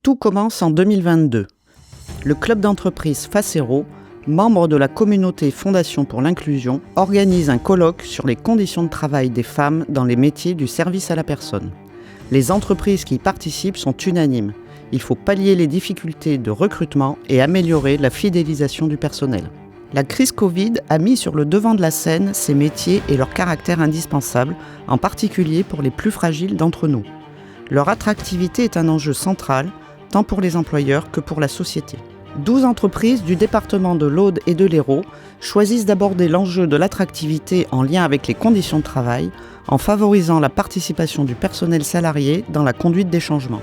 Tout commence en 2022. Le club d'entreprise Facero, membre de la communauté Fondation pour l'inclusion, organise un colloque sur les conditions de travail des femmes dans les métiers du service à la personne. Les entreprises qui y participent sont unanimes. Il faut pallier les difficultés de recrutement et améliorer la fidélisation du personnel. La crise Covid a mis sur le devant de la scène ces métiers et leur caractère indispensable, en particulier pour les plus fragiles d'entre nous. Leur attractivité est un enjeu central, tant pour les employeurs que pour la société. 12 entreprises du département de l'Aude et de l'Hérault choisissent d'aborder l'enjeu de l'attractivité en lien avec les conditions de travail, en favorisant la participation du personnel salarié dans la conduite des changements.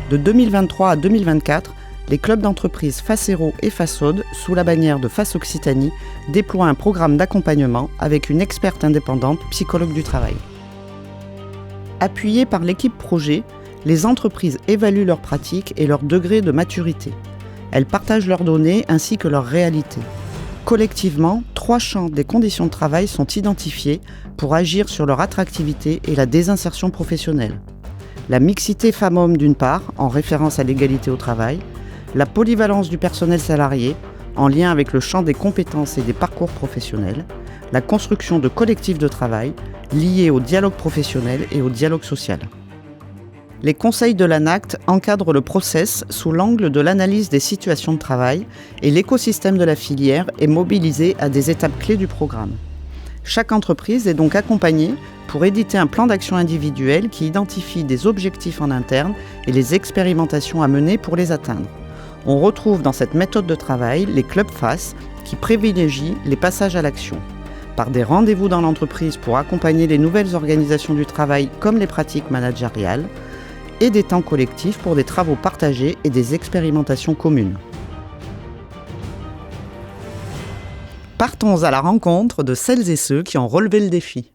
De 2023 à 2024, les clubs d'entreprise Facero et Façaude, sous la bannière de Face Occitanie, déploient un programme d'accompagnement avec une experte indépendante, psychologue du travail. Appuyées par l'équipe projet, les entreprises évaluent leurs pratiques et leur degré de maturité. Elles partagent leurs données ainsi que leurs réalités. Collectivement, 3 champs des conditions de travail sont identifiés pour agir sur leur attractivité et la désinsertion professionnelle. La mixité femmes-hommes d'une part, en référence à l'égalité au travail, la polyvalence du personnel salarié, en lien avec le champ des compétences et des parcours professionnels, la construction de collectifs de travail, liés au dialogue professionnel et au dialogue social. Les conseils de l'ANACT encadrent le process sous l'angle de l'analyse des situations de travail et l'écosystème de la filière est mobilisé à des étapes clés du programme. Chaque entreprise est donc accompagnée pour éditer un plan d'action individuel qui identifie des objectifs en interne et les expérimentations à mener pour les atteindre. On retrouve dans cette méthode de travail les clubs FACE qui privilégient les passages à l'action. Par des rendez-vous dans l'entreprise pour accompagner les nouvelles organisations du travail comme les pratiques managériales, et des temps collectifs pour des travaux partagés et des expérimentations communes. Partons à la rencontre de celles et ceux qui ont relevé le défi.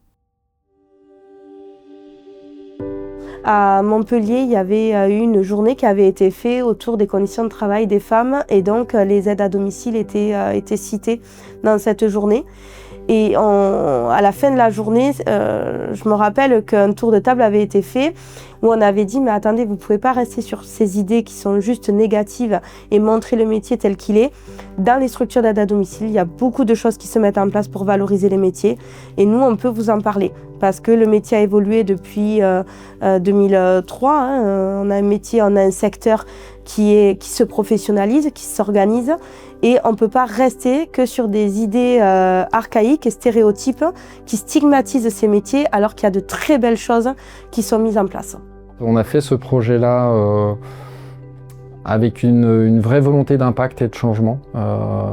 À Montpellier, il y avait eu une journée qui avait été faite autour des conditions de travail des femmes et donc les aides à domicile étaient citées dans cette journée. Et à la fin de la journée, je me rappelle qu'un tour de table avait été fait où on avait dit « mais attendez, vous ne pouvez pas rester sur ces idées qui sont juste négatives et montrer le métier tel qu'il est ». Dans les structures d'aide à domicile, il y a beaucoup de choses qui se mettent en place pour valoriser les métiers et nous, on peut vous en parler parce que le métier a évolué depuis 2003. On a un métier, on a un secteur qui se professionnalise, qui s'organise et on ne peut pas rester que sur des idées archaïques et stéréotypes qui stigmatisent ces métiers alors qu'il y a de très belles choses qui sont mises en place. On a fait ce projet-là avec une vraie volonté d'impact et de changement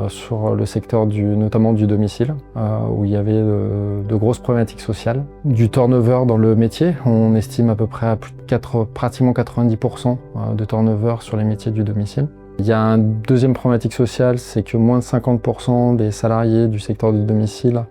sur le secteur notamment du domicile, où il y avait de grosses problématiques sociales. Du turnover dans le métier, on estime à peu près à pratiquement 90% de turnover sur les métiers du domicile. Il y a une deuxième problématique sociale, c'est que moins de 50% des salariés du secteur du domicile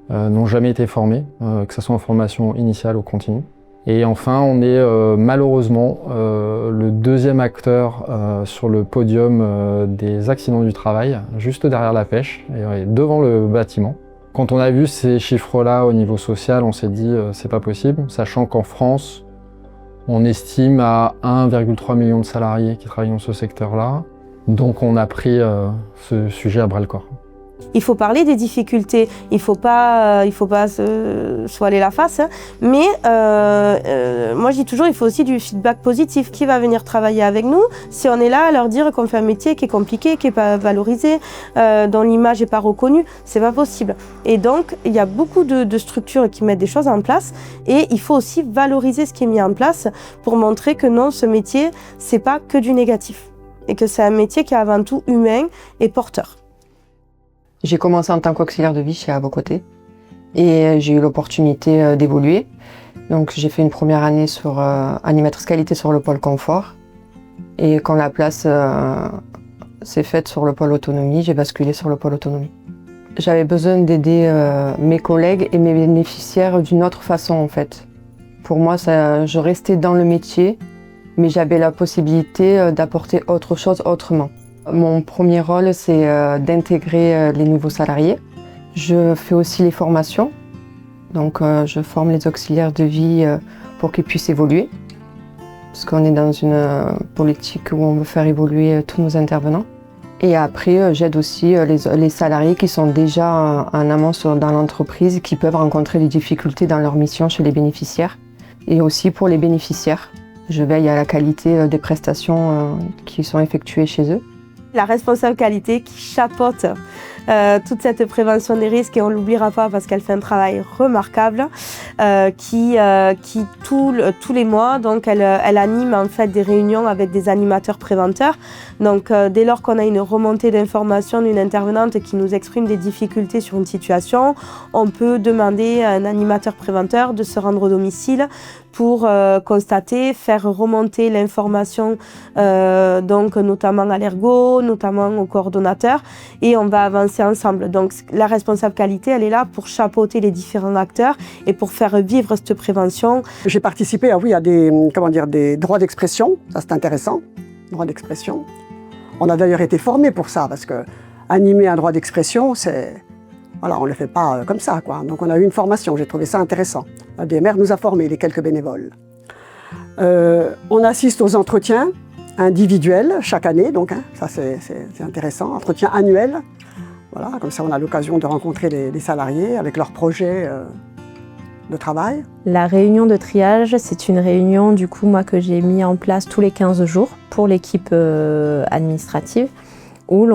n'ont jamais été formés, que ce soit en formation initiale ou continue. Et enfin, on est malheureusement le deuxième acteur sur le podium des accidents du travail, juste derrière la pêche et devant le bâtiment. Quand on a vu ces chiffres-là au niveau social, on s'est dit c'est pas possible, sachant qu'en France, on estime à 1,3 million de salariés qui travaillent dans ce secteur-là. Donc on a pris ce sujet à bras-le-corps. Il faut parler des difficultés, il faut pas se voiler la face, mais moi je dis toujours il faut aussi du feedback positif. Qui va venir travailler avec nous si on est là à leur dire qu'on fait un métier qui est compliqué, qui n'est pas valorisé, dont l'image n'est pas reconnue, c'est pas possible. Et donc il y a beaucoup de structures qui mettent des choses en place et il faut aussi valoriser ce qui est mis en place pour montrer que non, ce métier c'est pas que du négatif et que c'est un métier qui est avant tout humain et porteur. J'ai commencé en tant qu'auxiliaire de vie chez Avocoté et j'ai eu l'opportunité d'évoluer. Donc j'ai fait une première année sur animatrice qualité sur le pôle confort et quand la place s'est faite sur le pôle autonomie, j'ai basculé sur le pôle autonomie. J'avais besoin d'aider mes collègues et mes bénéficiaires d'une autre façon en fait. Pour moi, je restais dans le métier, mais j'avais la possibilité d'apporter autre chose autrement. Mon premier rôle, c'est d'intégrer les nouveaux salariés. Je fais aussi les formations. Donc, je forme les auxiliaires de vie pour qu'ils puissent évoluer. parce qu'on est dans une politique où on veut faire évoluer tous nos intervenants. Et après, j'aide aussi les salariés qui sont déjà en amont dans l'entreprise, qui peuvent rencontrer des difficultés dans leur mission chez les bénéficiaires. Et aussi pour les bénéficiaires, je veille à la qualité des prestations qui sont effectuées chez eux. La responsable qualité qui chapeaute toute cette prévention des risques, et on ne l'oubliera pas parce qu'elle fait un travail remarquable, qui tous les mois, donc elle anime en fait des réunions avec des animateurs préventeurs. Donc dès lors qu'on a une remontée d'informations d'une intervenante qui nous exprime des difficultés sur une situation, on peut demander à un animateur préventeur de se rendre au domicile pour constater, faire remonter l'information, donc notamment à l'ergo, notamment au coordonnateur, et on va avancer ensemble. Donc la responsable qualité, elle est là pour chapeauter les différents acteurs et pour faire vivre cette prévention. J'ai participé à des droits d'expression, ça c'est intéressant, droits d'expression. On a d'ailleurs été formés pour ça, parce que animer un droit d'expression, on ne le fait pas comme ça, quoi. Donc on a eu une formation, j'ai trouvé ça intéressant. La DMR nous a formés, les quelques bénévoles. On assiste aux entretiens individuels chaque année, donc ça c'est intéressant, entretien annuel. Voilà, comme ça on a l'occasion de rencontrer les salariés avec leurs projets de travail. La réunion de triage, c'est une réunion du coup moi que j'ai mis en place tous les 15 jours pour l'équipe administrative, où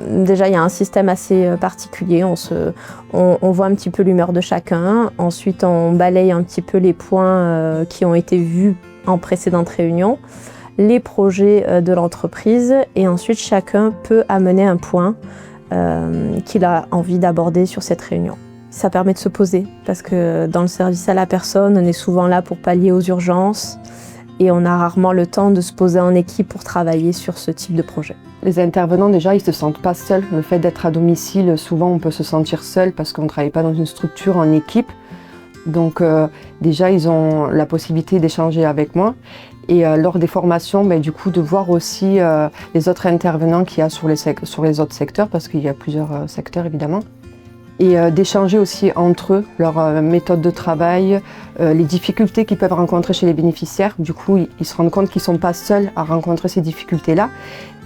déjà, il y a un système assez particulier. On voit un petit peu l'humeur de chacun. Ensuite, on balaye un petit peu les points qui ont été vus en précédentes réunions, les projets de l'entreprise. Et ensuite, chacun peut amener un point qu'il a envie d'aborder sur cette réunion. Ça permet de se poser, parce que dans le service à la personne, on est souvent là pour pallier aux urgences. Et on a rarement le temps de se poser en équipe pour travailler sur ce type de projet. Les intervenants, déjà, ils ne se sentent pas seuls. Le fait d'être à domicile, souvent, on peut se sentir seul parce qu'on ne travaille pas dans une structure en équipe. Donc, déjà, ils ont la possibilité d'échanger avec moi. Et lors des formations, du coup, de voir aussi les autres intervenants qu'il y a sur les autres secteurs, parce qu'il y a plusieurs secteurs, évidemment. Et d'échanger aussi entre eux leur méthode de travail, les difficultés qu'ils peuvent rencontrer chez les bénéficiaires. Du coup, ils se rendent compte qu'ils ne sont pas seuls à rencontrer ces difficultés-là.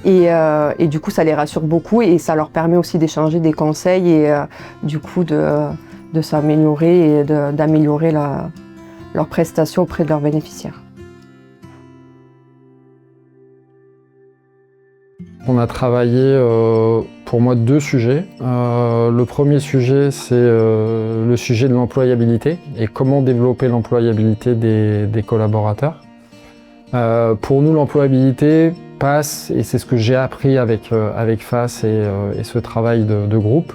Et du coup, ça les rassure beaucoup et ça leur permet aussi d'échanger des conseils et du coup de s'améliorer et d'améliorer leurs prestations auprès de leurs bénéficiaires. On a travaillé pour moi 2 sujets. Le premier sujet, c'est le sujet de l'employabilité et comment développer l'employabilité des collaborateurs. Pour nous, l'employabilité passe, et c'est ce que j'ai appris avec FAS et ce travail de groupe,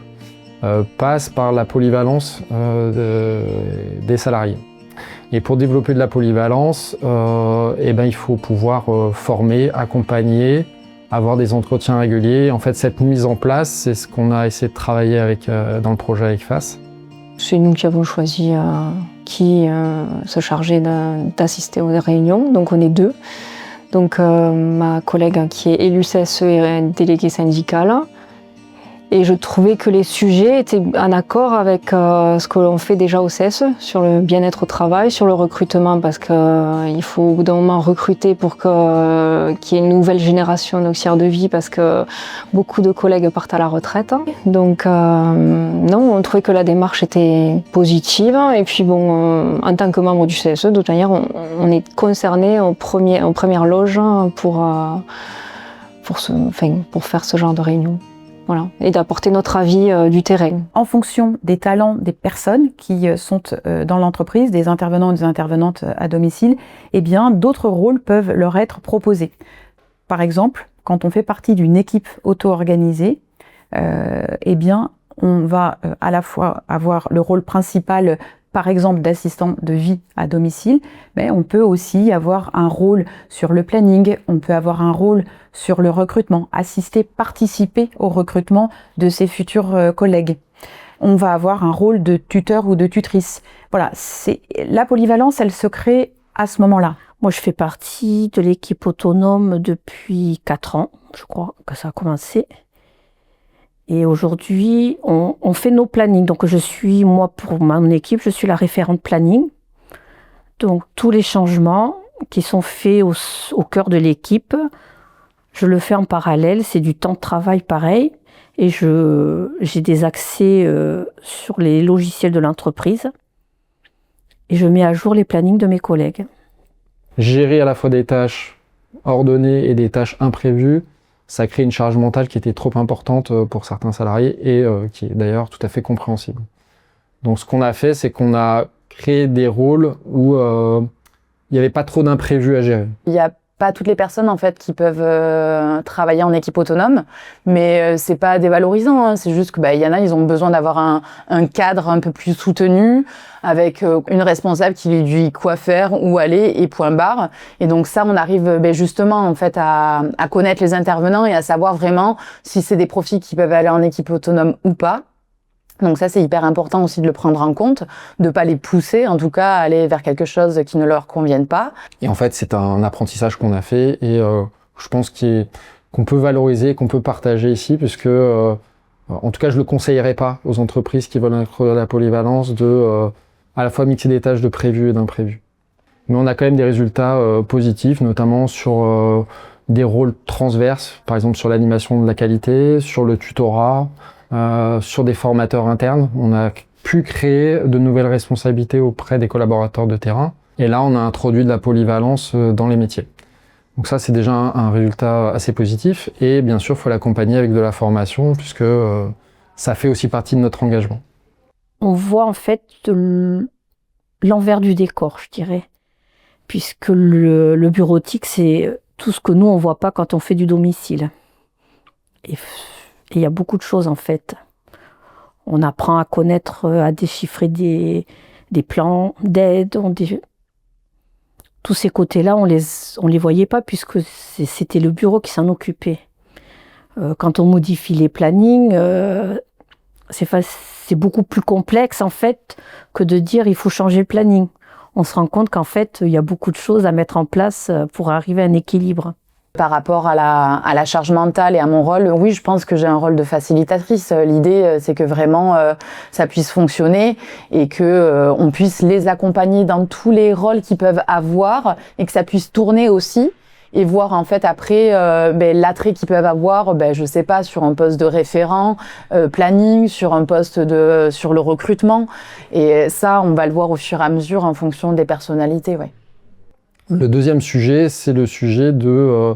passe par la polyvalence des salariés. Et pour développer de la polyvalence, il faut pouvoir former, accompagner, avoir des entretiens réguliers. En fait, cette mise en place, c'est ce qu'on a essayé de travailler dans le projet avec FAS. C'est nous qui avons choisi qui se chargeait d'assister aux réunions, donc on est 2. Donc ma collègue qui est élue CSE et déléguée syndicale. Et je trouvais que les sujets étaient en accord avec ce que l'on fait déjà au CSE, sur le bien-être au travail, sur le recrutement, parce qu'il faut au bout d'un moment recruter pour qu'il y ait une nouvelle génération d'auxiliaires de vie, parce que beaucoup de collègues partent à la retraite. Donc non, on trouvait que la démarche était positive. Et puis bon, en tant que membre du CSE, de toute manière, on est concerné aux premières loges pour faire ce genre de réunion. Voilà, et d'apporter notre avis du terrain. En fonction des talents des personnes qui sont dans l'entreprise, des intervenants et des intervenantes à domicile, eh bien, d'autres rôles peuvent leur être proposés. Par exemple, quand on fait partie d'une équipe auto-organisée, eh bien, on va à la fois avoir le rôle principal, par exemple, d'assistant de vie à domicile, mais on peut aussi avoir un rôle sur le planning, on peut avoir un rôle sur le recrutement, assister, participer au recrutement de ses futurs collègues. On va avoir un rôle de tuteur ou de tutrice. Voilà, la polyvalence, elle se crée à ce moment-là. Moi, je fais partie de l'équipe autonome depuis 4 ans, je crois que ça a commencé. Et aujourd'hui, on fait nos plannings. Donc, moi, pour mon équipe, je suis la référente planning. Donc, tous les changements, qui sont faits au cœur de l'équipe. Je le fais en parallèle, c'est du temps de travail pareil. Et j'ai des accès sur les logiciels de l'entreprise. Et je mets à jour les plannings de mes collègues. Gérer à la fois des tâches ordonnées et des tâches imprévues, ça crée une charge mentale qui était trop importante pour certains salariés et qui est d'ailleurs tout à fait compréhensible. Donc ce qu'on a fait, c'est qu'on a créé des rôles où il n'y avait pas trop d'imprévus à gérer. Il n'y a pas toutes les personnes en fait qui peuvent travailler en équipe autonome, mais c'est pas dévalorisant, hein. C'est juste que y en a, ils ont besoin d'avoir un cadre un peu plus soutenu, avec une responsable qui lui dit quoi faire, où aller et point barre. Et donc ça, on arrive justement en fait à connaître les intervenants et à savoir vraiment si c'est des profils qui peuvent aller en équipe autonome ou pas. Donc ça, c'est hyper important aussi de le prendre en compte, de pas les pousser, en tout cas, à aller vers quelque chose qui ne leur convienne pas. Et en fait, c'est un apprentissage qu'on a fait et je pense qu'on peut valoriser, qu'on peut partager ici, puisque en tout cas, je le conseillerais pas aux entreprises qui veulent inclure la polyvalence de à la fois mixer des tâches de prévu et d'imprévu. Mais on a quand même des résultats positifs, notamment sur des rôles transverses, par exemple sur l'animation de la qualité, sur le tutorat, sur des formateurs internes. On a pu créer de nouvelles responsabilités auprès des collaborateurs de terrain. Et là, on a introduit de la polyvalence dans les métiers. Donc ça, c'est déjà un résultat assez positif. Et bien sûr, il faut l'accompagner avec de la formation, puisque ça fait aussi partie de notre engagement. On voit en fait l'envers du décor, je dirais. Puisque le bureautique, c'est tout ce que nous, on ne voit pas quand on fait du domicile. Et il y a beaucoup de choses en fait. On apprend à connaître, à déchiffrer des plans d'aide. Tous ces côtés-là, on les voyait pas puisque c'était le bureau qui s'en occupait. Quand on modifie les plannings, c'est beaucoup plus complexe en fait que de dire il faut changer le planning. On se rend compte qu'en fait, il y a beaucoup de choses à mettre en place pour arriver à un équilibre. Par rapport à la charge mentale et à mon rôle, oui, je pense que j'ai un rôle de facilitatrice. L'idée, c'est que vraiment ça puisse fonctionner et que on puisse les accompagner dans tous les rôles qu'ils peuvent avoir et que ça puisse tourner aussi et voir en fait après l'attrait qu'ils peuvent avoir, je sais pas, sur un poste de référent, planning, sur un poste sur le recrutement. Et ça, on va le voir au fur et à mesure en fonction des personnalités, ouais. Le deuxième sujet, c'est le sujet de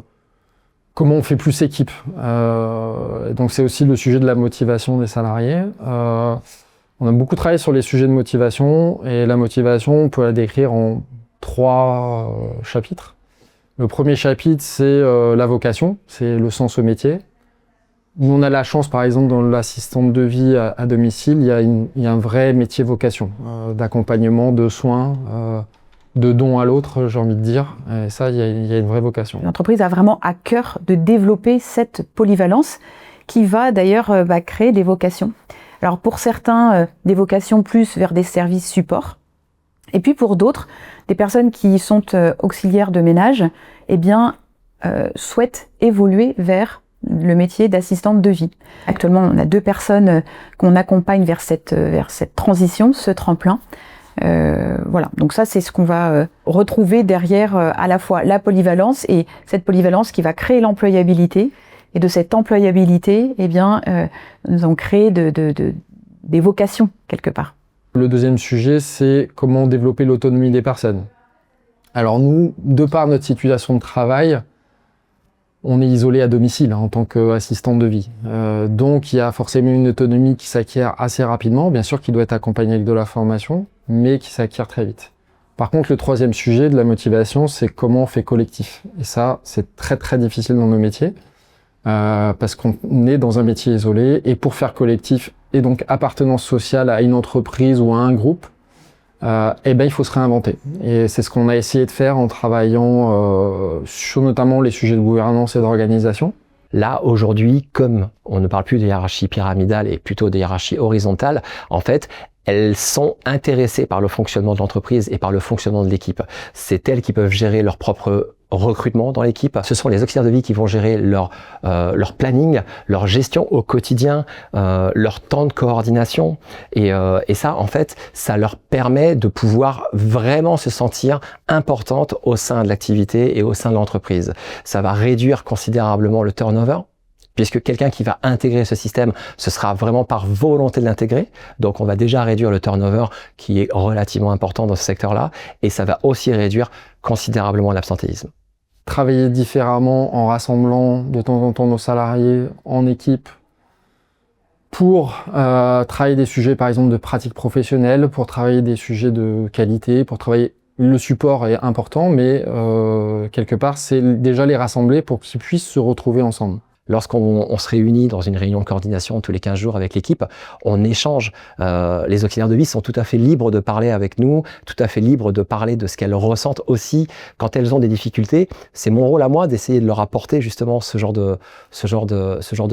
comment on fait plus équipe. Donc c'est aussi le sujet de la motivation des salariés. On a beaucoup travaillé sur les sujets de motivation et la motivation, on peut la décrire en 3 chapitres. Le premier chapitre, c'est la vocation, c'est le sens au métier. Nous, on a la chance, par exemple, dans l'assistante de vie à domicile, il y a un vrai métier vocation, d'accompagnement, de soins, de don à l'autre, j'ai envie de dire. Et ça, il y a une vraie vocation. L'entreprise a vraiment à cœur de développer cette polyvalence qui va d'ailleurs créer des vocations. Alors pour certains, des vocations plus vers des services supports. Et puis pour d'autres, des personnes qui sont auxiliaires de ménage, souhaitent évoluer vers le métier d'assistante de vie. Actuellement, on a 2 personnes qu'on accompagne vers cette transition, ce tremplin. Voilà, donc ça c'est ce qu'on va retrouver derrière à la fois la polyvalence et cette polyvalence qui va créer l'employabilité. Et de cette employabilité, nous avons créé des vocations quelque part. Le deuxième sujet, c'est comment développer l'autonomie des personnes. Alors nous, de par notre situation de travail, on est isolé à domicile en tant qu'assistante de vie. Donc il y a forcément une autonomie qui s'acquiert assez rapidement, bien sûr qui doit être accompagnée avec de la formation, mais qui s'acquiert très vite. Par contre, le troisième sujet de la motivation, c'est comment on fait collectif. Et ça, c'est très très difficile dans nos métiers, parce qu'on est dans un métier isolé, et pour faire collectif, et donc appartenance sociale à une entreprise ou à un groupe, il faut se réinventer. Et c'est ce qu'on a essayé de faire en travaillant sur notamment les sujets de gouvernance et d'organisation. Là, aujourd'hui, comme on ne parle plus de hiérarchie pyramidale et plutôt de hiérarchie horizontale, en fait, elles sont intéressées par le fonctionnement de l'entreprise et par le fonctionnement de l'équipe. C'est elles qui peuvent gérer leur propre recrutement dans l'équipe. Ce sont les auxiliaires de vie qui vont gérer leur planning, leur gestion au quotidien, leur temps de coordination. Et ça, en fait, ça leur permet de pouvoir vraiment se sentir importante au sein de l'activité et au sein de l'entreprise. Ça va réduire considérablement le turnover, puisque quelqu'un qui va intégrer ce système, ce sera vraiment par volonté de l'intégrer. Donc on va déjà réduire le turnover qui est relativement important dans ce secteur-là, et ça va aussi réduire considérablement l'absentéisme. Travailler différemment en rassemblant de temps en temps nos salariés en équipe pour travailler des sujets par exemple de pratique professionnelle, pour travailler des sujets de qualité, pour travailler... Le support est important, mais quelque part c'est déjà les rassembler pour qu'ils puissent se retrouver ensemble. Lorsqu'on se réunit dans une réunion de coordination tous les 15 jours avec l'équipe, on échange. Les auxiliaires de vie sont tout à fait libres de parler avec nous, tout à fait libres de parler de ce qu'elles ressentent aussi quand elles ont des difficultés. C'est mon rôle à moi d'essayer de leur apporter justement ce genre de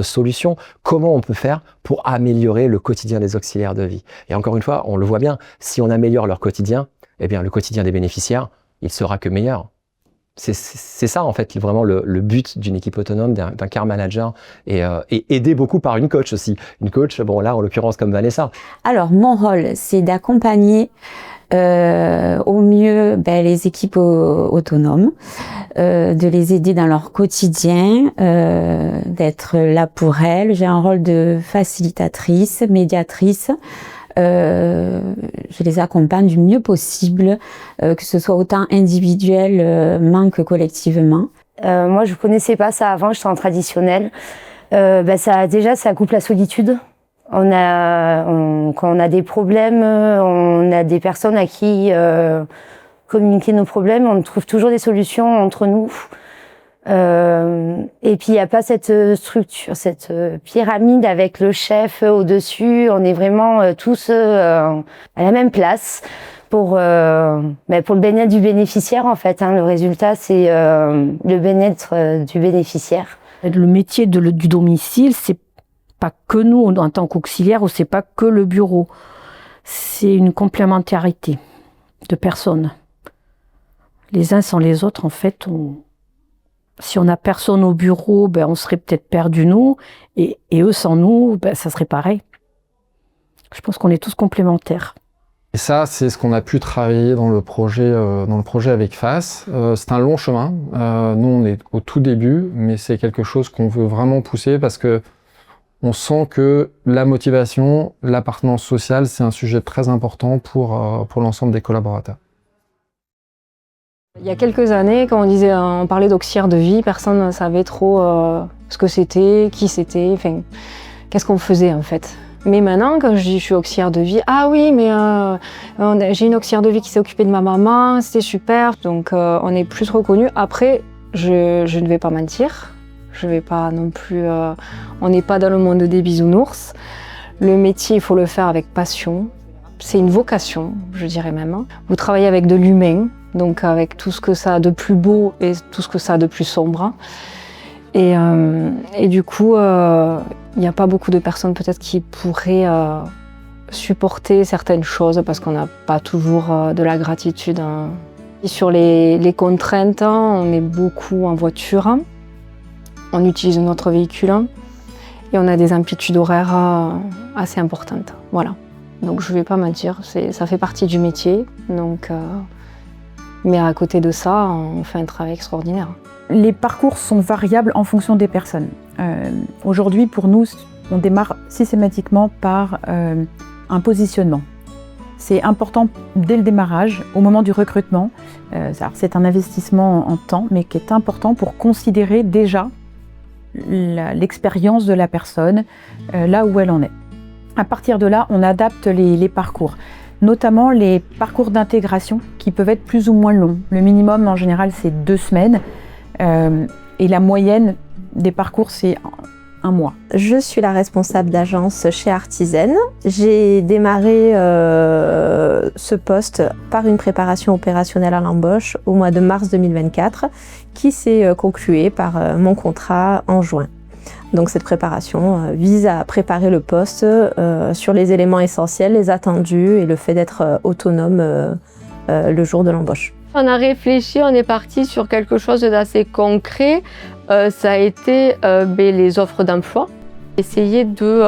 solution. Comment on peut faire pour améliorer le quotidien des auxiliaires de vie? Et encore une fois, on le voit bien, si on améliore leur quotidien, eh bien le quotidien des bénéficiaires, il sera que meilleur. C'est ça en fait vraiment le but d'une équipe autonome, d'un care manager, et aidé beaucoup par une coach aussi. Une coach, bon là en l'occurrence comme Vanessa. Alors mon rôle c'est d'accompagner au mieux les équipes autonomes, de les aider dans leur quotidien, d'être là pour elles. J'ai un rôle de facilitatrice, médiatrice. Je les accompagne du mieux possible, que ce soit autant individuellement que collectivement. Moi, je connaissais pas ça avant, j'étais en traditionnel. Ça coupe la solitude. Quand on a des problèmes, on a des personnes à qui communiquer nos problèmes, on trouve toujours des solutions entre nous. Et puis il n'y a pas cette structure, cette pyramide avec le chef au-dessus. On est vraiment tous à la même place pour le bien-être du bénéficiaire en fait. Le résultat c'est le bien-être du bénéficiaire. Le métier du domicile, c'est pas que nous en tant qu'auxiliaires ou c'est pas que le bureau. C'est une complémentarité de personnes. Les uns sans les autres en fait. Si on n'a personne au bureau, on serait peut-être perdus nous, et eux sans nous, ça serait pareil. Je pense qu'on est tous complémentaires. Et ça, c'est ce qu'on a pu travailler dans le projet avec FAS. C'est un long chemin. Nous, on est au tout début, mais c'est quelque chose qu'on veut vraiment pousser parce que on sent que la motivation, l'appartenance sociale, c'est un sujet très important pour l'ensemble des collaborateurs. Il y a quelques années, quand on parlait d'auxiliaire de vie, personne ne savait trop ce que c'était, qui c'était, enfin, qu'est-ce qu'on faisait en fait. Mais maintenant, quand je dis je suis auxiliaire de vie, ah oui, mais j'ai une auxiliaire de vie qui s'est occupée de ma maman, c'était super. Donc on est plus reconnus. Après, je ne vais pas mentir, je vais pas non plus. On n'est pas dans le monde des bisounours. Le métier, il faut le faire avec passion. C'est une vocation, je dirais même. Vous travaillez avec de l'humain. Donc avec tout ce que ça a de plus beau et tout ce que ça a de plus sombre. Et du coup, il n'y a pas beaucoup de personnes peut-être qui pourraient supporter certaines choses parce qu'on n'a pas toujours de la gratitude. Et sur les contraintes, on est beaucoup en voiture, on utilise notre véhicule et on a des amplitudes horaires assez importantes. Voilà. Donc je ne vais pas mentir, ça fait partie du métier. Mais à côté de ça, on fait un travail extraordinaire. Les parcours sont variables en fonction des personnes. Aujourd'hui, pour nous, on démarre systématiquement par un positionnement. C'est important dès le démarrage, au moment du recrutement. C'est un investissement en temps, mais qui est important pour considérer déjà l'expérience de la personne, là où elle en est. À partir de là, on adapte les parcours. Notamment les parcours d'intégration qui peuvent être plus ou moins longs. Le minimum en général c'est 2 semaines et la moyenne des parcours c'est 1 mois. Je suis la responsable d'agence chez Artizen. J'ai démarré ce poste par une préparation opérationnelle à l'embauche au mois de mars 2024 qui s'est concluée par mon contrat en juin. Donc cette préparation vise à préparer le poste sur les éléments essentiels, les attendus et le fait d'être autonome le jour de l'embauche. On a réfléchi, on est parti sur quelque chose d'assez concret. Ça a été les offres d'emploi. Essayer de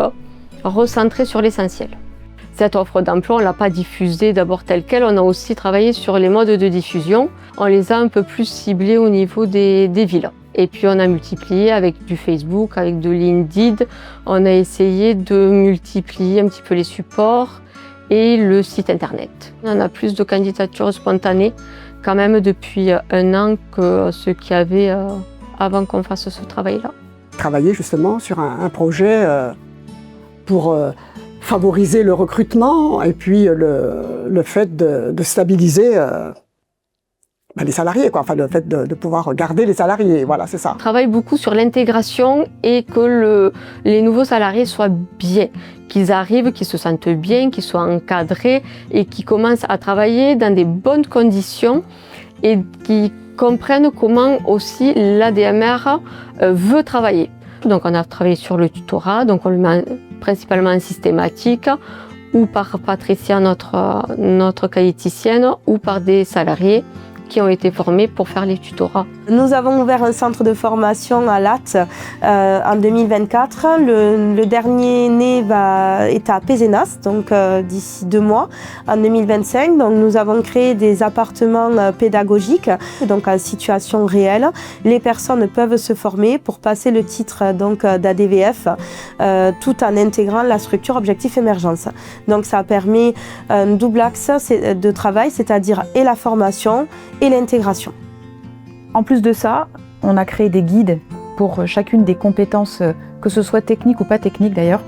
recentrer sur l'essentiel. Cette offre d'emploi, on ne l'a pas diffusée d'abord telle quelle. On a aussi travaillé sur les modes de diffusion. On les a un peu plus ciblés au niveau des villes. Et puis on a multiplié avec du Facebook, avec de LinkedIn. On a essayé de multiplier un petit peu les supports et le site internet. On a plus de candidatures spontanées quand même depuis 1 an que ce qu'il y avait avant qu'on fasse ce travail-là. Travailler justement sur un projet pour favoriser le recrutement et puis le fait de stabiliser les salariés, quoi. Enfin, le fait de pouvoir garder les salariés, voilà, c'est ça. On travaille beaucoup sur l'intégration et que les nouveaux salariés soient bien, qu'ils arrivent, qu'ils se sentent bien, qu'ils soient encadrés et qu'ils commencent à travailler dans des bonnes conditions et qu'ils comprennent comment aussi l'ADMR veut travailler. Donc on a travaillé sur le tutorat, donc on le met principalement en systématique, ou par Patricia, notre qualiticienne, ou par des salariés qui ont été formés pour faire les tutorats. Nous avons ouvert un centre de formation à Latte en 2024. Le dernier né est à Pézenas, donc d'ici 2 mois, en 2025. Donc nous avons créé des appartements pédagogiques, donc en situation réelle. Les personnes peuvent se former pour passer le titre d'ADVF tout en intégrant la structure Objectif Émergence. Donc ça permet un double axe de travail, c'est-à-dire et la formation et l'intégration. En plus de ça, on a créé des guides pour chacune des compétences, que ce soit technique ou pas technique d'ailleurs.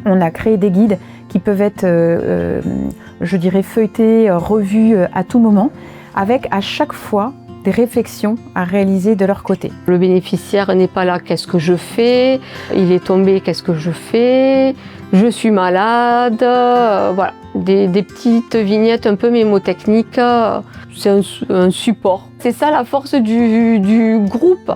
On a créé des guides qui peuvent être, je dirais, feuilletés, revus à tout moment, avec à chaque fois des réflexions à réaliser de leur côté. Le bénéficiaire n'est pas là, qu'est-ce que je fais? Il est tombé, qu'est-ce que je fais? Je suis malade, voilà. Des petites vignettes un peu mémotechniques, c'est un support. C'est ça la force du groupe.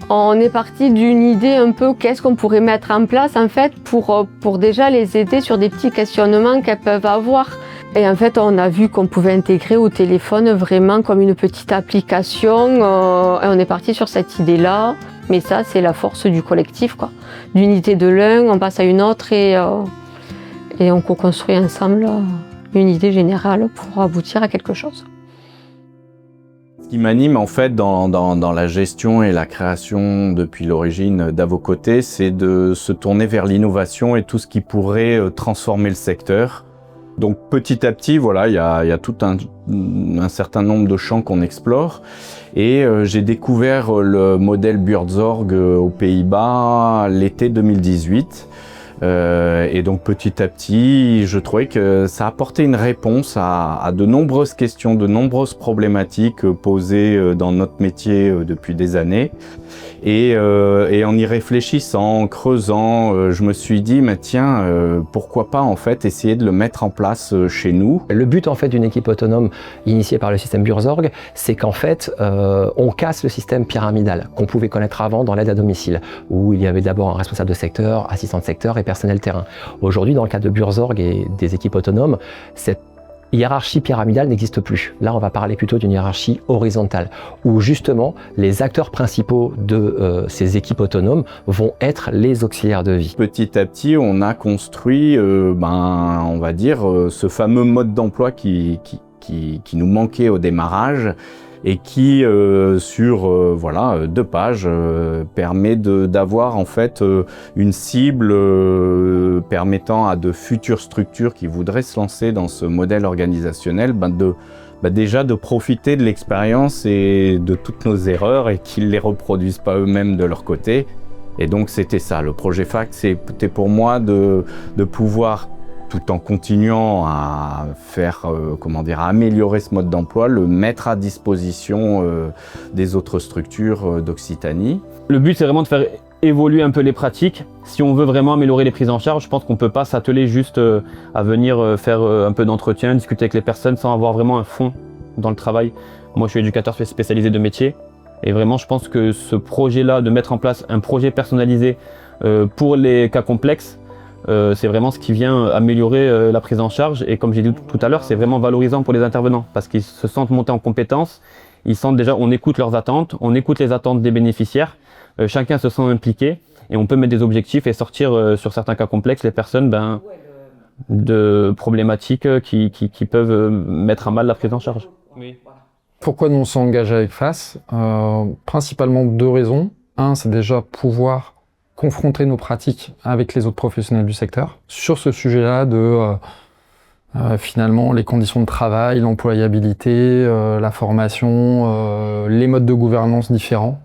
On est parti d'une idée un peu qu'est-ce qu'on pourrait mettre en place en fait pour déjà les aider sur des petits questionnements qu'elles peuvent avoir. Et en fait, on a vu qu'on pouvait intégrer au téléphone vraiment comme une petite application et on est parti sur cette idée-là. Mais ça, c'est la force du collectif, quoi. D'unité de l'un, on passe à une autre et on co-construit ensemble une idée générale pour aboutir à quelque chose. Ce qui m'anime en fait dans la gestion et la création depuis l'origine d'Avocoté, c'est de se tourner vers l'innovation et tout ce qui pourrait transformer le secteur. Donc petit à petit, voilà, il y a tout un certain nombre de champs qu'on explore. Et j'ai découvert le modèle Buurtzorg aux Pays-Bas l'été 2018. Et donc petit à petit, je trouvais que ça apportait une réponse à de nombreuses questions, de nombreuses problématiques posées dans notre métier depuis des années. Et en y réfléchissant, en creusant, je me suis dit, mais tiens, pourquoi pas en fait essayer de le mettre en place chez nous. Le but en fait d'une équipe autonome initiée par le système Buurtzorg, c'est qu'en fait, on casse le système pyramidal qu'on pouvait connaître avant dans l'aide à domicile, où il y avait d'abord un responsable de secteur, assistant de secteur et personnel terrain. Aujourd'hui, dans le cas de Buurtzorg et des équipes autonomes, cette hiérarchie pyramidale n'existe plus. Là, on va parler plutôt d'une hiérarchie horizontale, où justement, les acteurs principaux de ces équipes autonomes vont être les auxiliaires de vie. Petit à petit, on a construit, on va dire, ce fameux mode d'emploi qui nous manquait au démarrage, et qui, sur 2 pages, permet d'avoir en fait une cible permettant à de futures structures qui voudraient se lancer dans ce modèle organisationnel déjà de profiter de l'expérience et de toutes nos erreurs et qu'ils ne les reproduisent pas eux-mêmes de leur côté. Et donc c'était ça, le projet FACT, c'était pour moi de pouvoir, tout en continuant à faire, à améliorer ce mode d'emploi, le mettre à disposition des autres structures d'Occitanie. Le but, c'est vraiment de faire évoluer un peu les pratiques. Si on veut vraiment améliorer les prises en charge, je pense qu'on ne peut pas s'atteler juste à venir faire un peu d'entretien, discuter avec les personnes sans avoir vraiment un fond dans le travail. Moi, je suis éducateur spécialisé de métier et vraiment, je pense que ce projet-là, de mettre en place un projet personnalisé pour les cas complexes, c'est vraiment ce qui vient améliorer la prise en charge. Et comme j'ai dit tout à l'heure, c'est vraiment valorisant pour les intervenants parce qu'ils se sentent monter en compétences. Ils sentent déjà, on écoute leurs attentes, on écoute les attentes des bénéficiaires. Chacun se sent impliqué et on peut mettre des objectifs et sortir sur certains cas complexes les personnes de problématiques qui peuvent mettre à mal la prise en charge. Oui. Pourquoi nous on s'est engagé avec FAS? Principalement 2 raisons. Un, c'est déjà pouvoir confronter nos pratiques avec les autres professionnels du secteur sur ce sujet-là de finalement les conditions de travail, l'employabilité, la formation, les modes de gouvernance différents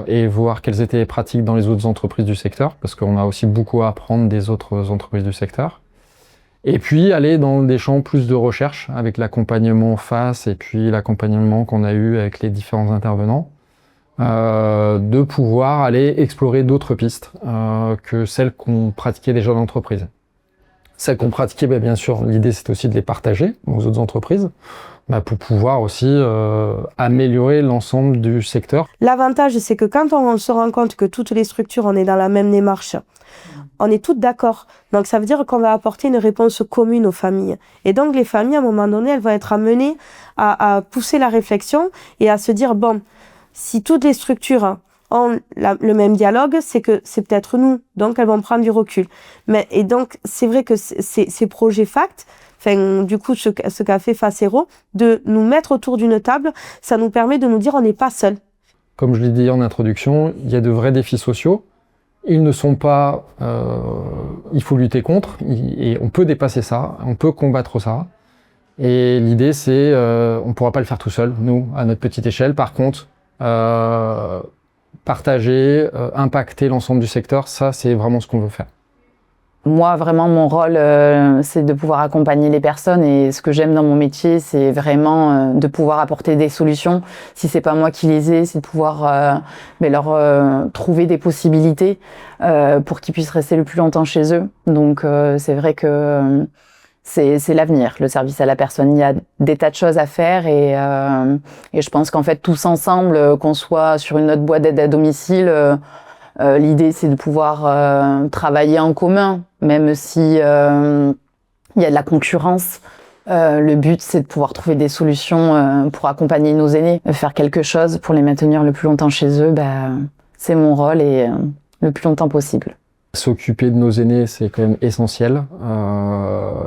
et voir quelles étaient les pratiques dans les autres entreprises du secteur parce qu'on a aussi beaucoup à apprendre des autres entreprises du secteur. Et puis aller dans des champs plus de recherche avec l'accompagnement FAS et puis l'accompagnement qu'on a eu avec les différents intervenants, de pouvoir aller explorer d'autres pistes que celles qu'on pratiquait déjà dans l'entreprise. Celles qu'on pratiquait, bien sûr, l'idée c'est aussi de les partager aux autres entreprises pour pouvoir aussi améliorer l'ensemble du secteur. L'avantage, c'est que quand on se rend compte que toutes les structures, on est dans la même démarche, on est toutes d'accord. Donc ça veut dire qu'on va apporter une réponse commune aux familles. Et donc les familles, à un moment donné, elles vont être amenées à pousser la réflexion et à se dire, bon, si toutes les structures ont le même dialogue, c'est que c'est peut-être nous. Donc elles vont prendre du recul. Et donc c'est vrai que ces projets FACT, du coup ce qu'a fait Facero, de nous mettre autour d'une table, ça nous permet de nous dire on n'est pas seul. Comme je l'ai dit en introduction, il y a de vrais défis sociaux. Ils ne sont pas... il faut lutter contre, et on peut dépasser ça, on peut combattre ça. Et l'idée, c'est... on ne pourra pas le faire tout seul, nous, à notre petite échelle. Par contre, partager, impacter l'ensemble du secteur, ça, c'est vraiment ce qu'on veut faire. Moi, vraiment, mon rôle, c'est de pouvoir accompagner les personnes et ce que j'aime dans mon métier, c'est vraiment de pouvoir apporter des solutions. Si c'est pas moi qui les ai, c'est de pouvoir leur trouver des possibilités pour qu'ils puissent rester le plus longtemps chez eux. Donc, c'est vrai que c'est l'avenir, le service à la personne. Il y a des tas de choses à faire et je pense qu'en fait, tous ensemble, qu'on soit sur une autre boîte d'aide à domicile, l'idée, c'est de pouvoir travailler en commun, même si il y a de la concurrence. Le but, c'est de pouvoir trouver des solutions pour accompagner nos aînés, faire quelque chose pour les maintenir le plus longtemps chez eux. C'est mon rôle et le plus longtemps possible. S'occuper de nos aînés, c'est quand même essentiel.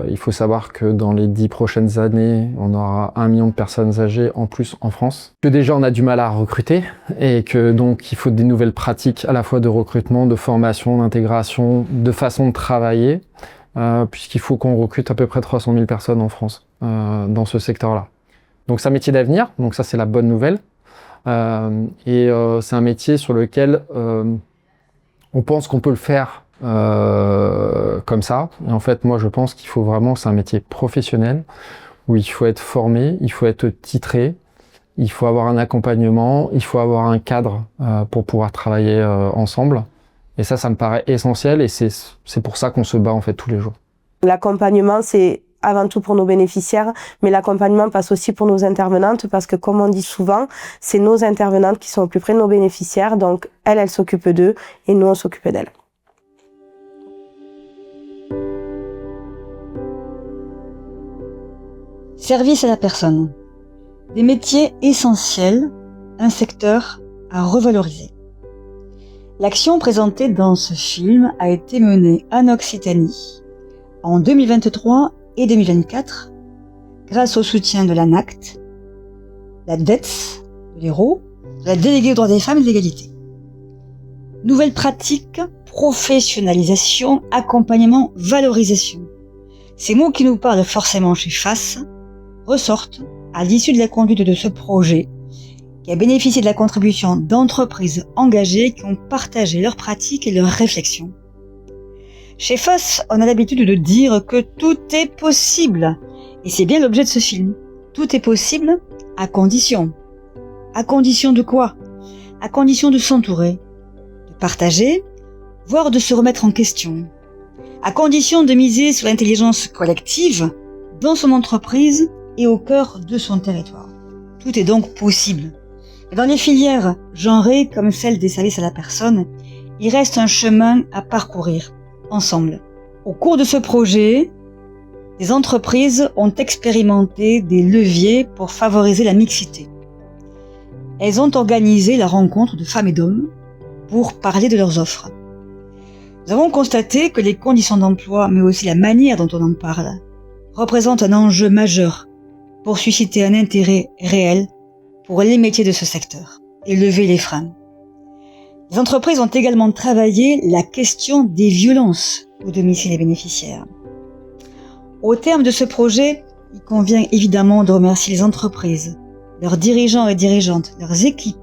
Il faut savoir que dans les 10 prochaines années, on aura 1 million de personnes âgées en plus en France. Que déjà, on a du mal à recruter et que donc il faut des nouvelles pratiques à la fois de recrutement, de formation, d'intégration, de façon de travailler, puisqu'il faut qu'on recrute à peu près 300 000 personnes en France dans ce secteur-là. Donc c'est un métier d'avenir, donc ça c'est la bonne nouvelle. Et c'est un métier sur lequel on pense qu'on peut le faire comme ça. Et en fait, moi, je pense qu'il faut vraiment, c'est un métier professionnel où il faut être formé, il faut être titré, il faut avoir un accompagnement, il faut avoir un cadre pour pouvoir travailler ensemble. Et ça me paraît essentiel et c'est pour ça qu'on se bat en fait tous les jours. L'accompagnement, c'est avant tout pour nos bénéficiaires, mais l'accompagnement passe aussi pour nos intervenantes parce que, comme on dit souvent, c'est nos intervenantes qui sont au plus près de nos bénéficiaires, donc elles s'occupent d'eux et nous, on s'occupe d'elles. Service à la personne. Des métiers essentiels, un secteur à revaloriser. L'action présentée dans ce film a été menée en Occitanie en 2023 et 2024, grâce au soutien de l'ANACT, la DETS, de l'Hérault, la déléguée aux droits des femmes et de l'égalité. Nouvelles pratiques, professionnalisation, accompagnement, valorisation. Ces mots qui nous parlent forcément chez FAS ressortent à l'issue de la conduite de ce projet qui a bénéficié de la contribution d'entreprises engagées qui ont partagé leurs pratiques et leurs réflexions. Chez FAS, on a l'habitude de dire que tout est possible. Et c'est bien l'objet de ce film. Tout est possible à condition. À condition de quoi? À condition de s'entourer, de partager, voire de se remettre en question. À condition de miser sur l'intelligence collective dans son entreprise et au cœur de son territoire. Tout est donc possible. Et dans les filières genrées comme celle des services à la personne, il reste un chemin à parcourir ensemble. Au cours de ce projet, des entreprises ont expérimenté des leviers pour favoriser la mixité. Elles ont organisé la rencontre de femmes et d'hommes pour parler de leurs offres. Nous avons constaté que les conditions d'emploi, mais aussi la manière dont on en parle, représentent un enjeu majeur pour susciter un intérêt réel pour les métiers de ce secteur et lever les freins. Les entreprises ont également travaillé la question des violences au domicile des bénéficiaires. Au terme de ce projet, il convient évidemment de remercier les entreprises, leurs dirigeants et dirigeantes, leurs équipes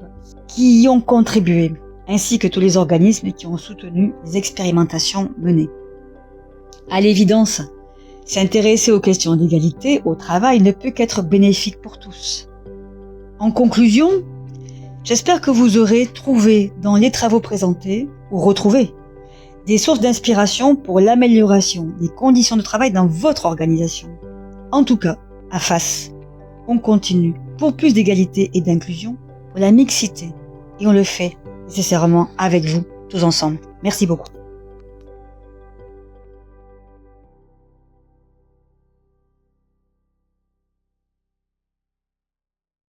qui y ont contribué, ainsi que tous les organismes qui ont soutenu les expérimentations menées. À l'évidence, s'intéresser aux questions d'égalité au travail ne peut qu'être bénéfique pour tous. En conclusion, j'espère que vous aurez trouvé dans les travaux présentés, ou retrouvé, des sources d'inspiration pour l'amélioration des conditions de travail dans votre organisation. En tout cas, à FACE, on continue pour plus d'égalité et d'inclusion, pour la mixité, et on le fait nécessairement avec vous, tous ensemble. Merci beaucoup.